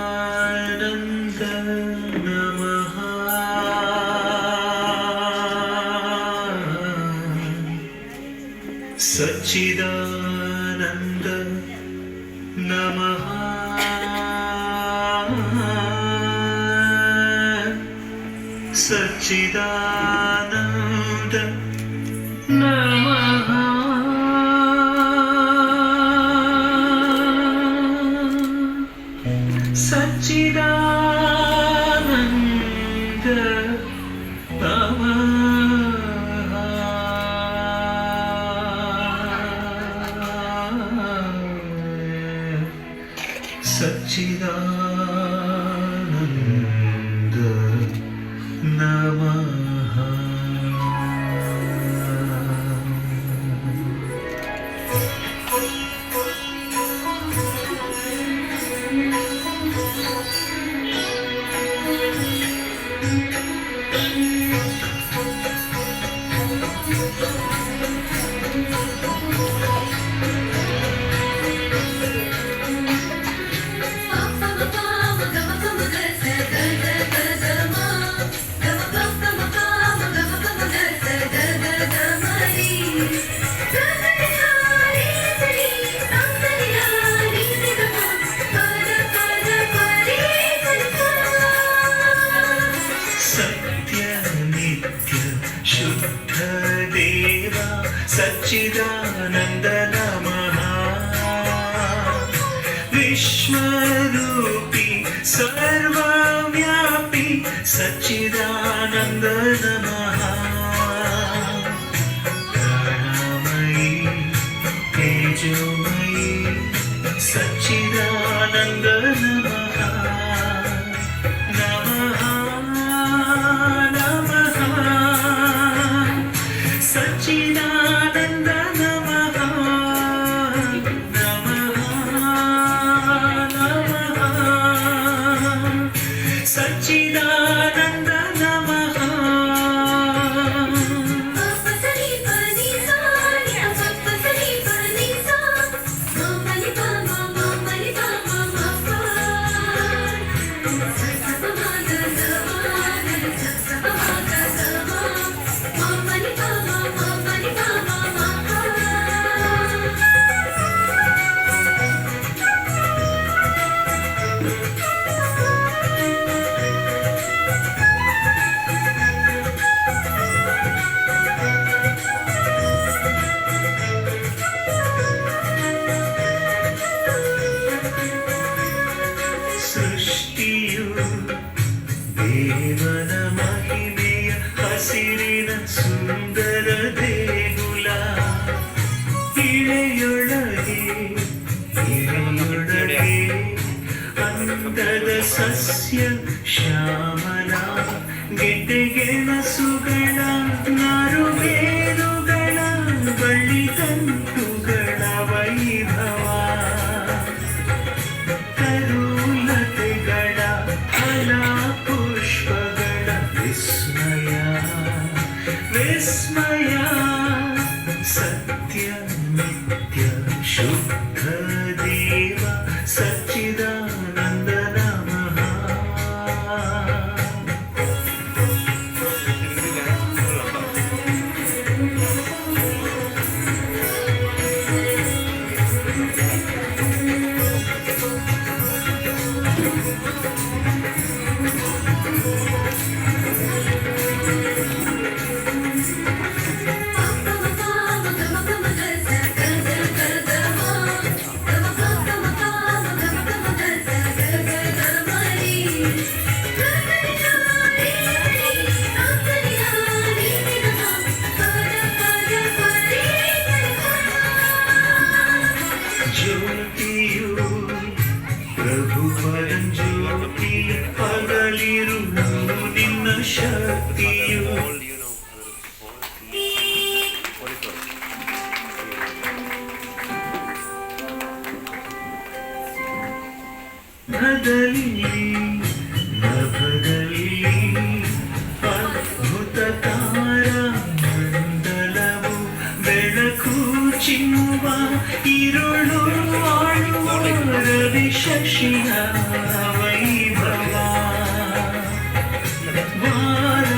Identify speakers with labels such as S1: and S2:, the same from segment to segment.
S1: सच्चिदानन्द नमः सच्चिदानन्द नमः सच्चिदानन्द नमः सच्चिदानन्द नमः सच्चिदानन्द नमः शुद्ध देवा सच्चिदानन्द नमः विश्वरूपी सर्वव्यापी सच्चिदानन्द नमः प्राणमयी तेजोमयी सच्चिदानन्द नमः नमः सच्चिदानन्द नमः नमः नमः सच्चिदानन्द नमः ದೇವನ ಮಹಿಮೆಯ ಹಸಿರಿನ ಸುಂದರ ದೇಗುಲ ಇಳೆಯೊಳಗೆ ಅಂದದ ಸಸ್ಯ ಶ್ಯಾಮಲ ಗೆಡ್ಡೆಗೆಣಸುಗಳ ನಾರುಬೇರುಗಳ ಬಳ್ಳಿತಂತುಗಳ ವೈಭವ ತರುಲತೆಗಳ ಫಲಪುಷ್ಪಗಳ ವಿಸ್ಮಯ ವಿಸ್ಮಯ ಸತ್ಯ ನಿತ್ಯ ಶುದ್ಧ ದೇವ ಸಚ್ಚಿದಾನಂದ ನಮಃ ಪ್ರಭು ಪರಂಜ್ಯೋತಿ ಹಗಲಿರು ನಿನ್ನ ಶಕ್ತಿಯು ನಭದಲ್ಲಿ ನಭದಲ್ಲಿ ಅದ್ಭುತ ತಾರ ಮಂಡಲವು ಬೆಳಕು ಚಿಮ್ಮುವ ಇರುಳು ಆಳುವ ರವಿ ಶಶಿಯ ವೈಭವ ವಾರ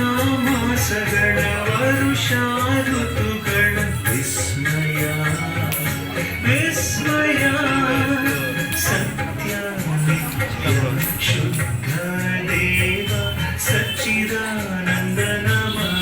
S1: ಮಾಸಗಳ ವರುಷ ಋತುಗಳ ವಿಸ್ಮಯ ವಿಸ್ಮಯ ಸತ್ಯ ನಿತ್ಯ ಶುದ್ಧ ದೇವ ಸಚ್ಚಿದಾನಂದ ನಮಃ.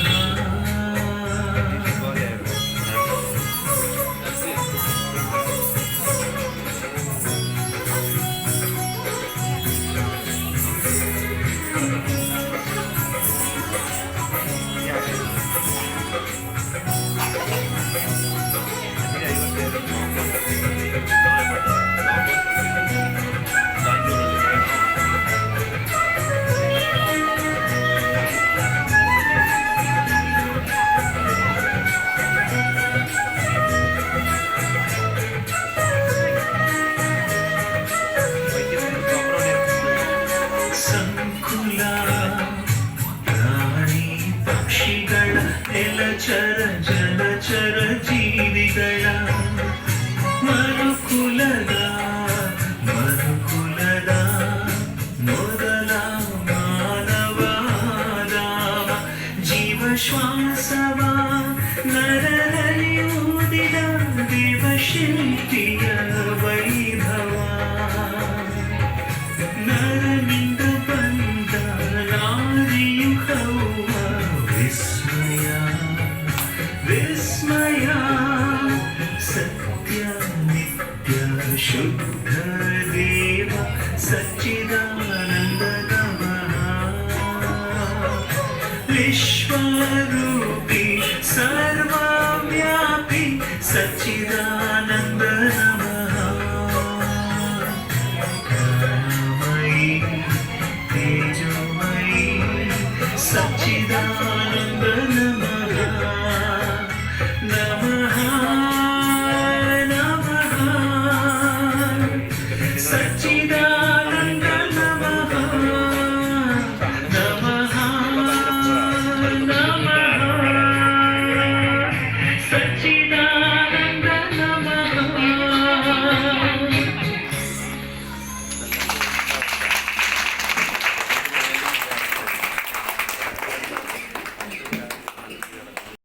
S1: ಸಂಕುಲ ಪ್ರಾಣಿ ಪಕ್ಷಿಗಳ ನೆಲಚರ ಜಲಚರ ಜೀವಿಗಳ ಮನುಕುಲದ ಮೊದಲ ಮಾನವಾದ ಜೀವ ಶ್ವಾಸವ ನರರಲ್ಲಿ ಊದಿದ ದೇವಶಿಲ್ಪಿಯ ವೈಭವ ನರನಿಂದ ಬಂದ ನಾರಿಯು ಹವ್ವ ವಿಸ್ಮಯ ವಿಸ್ಮಯ ಸತ್ಯ ನಿತ್ಯ ಶುದ್ಧ ದೇವ ಸಚ್ಚಿದ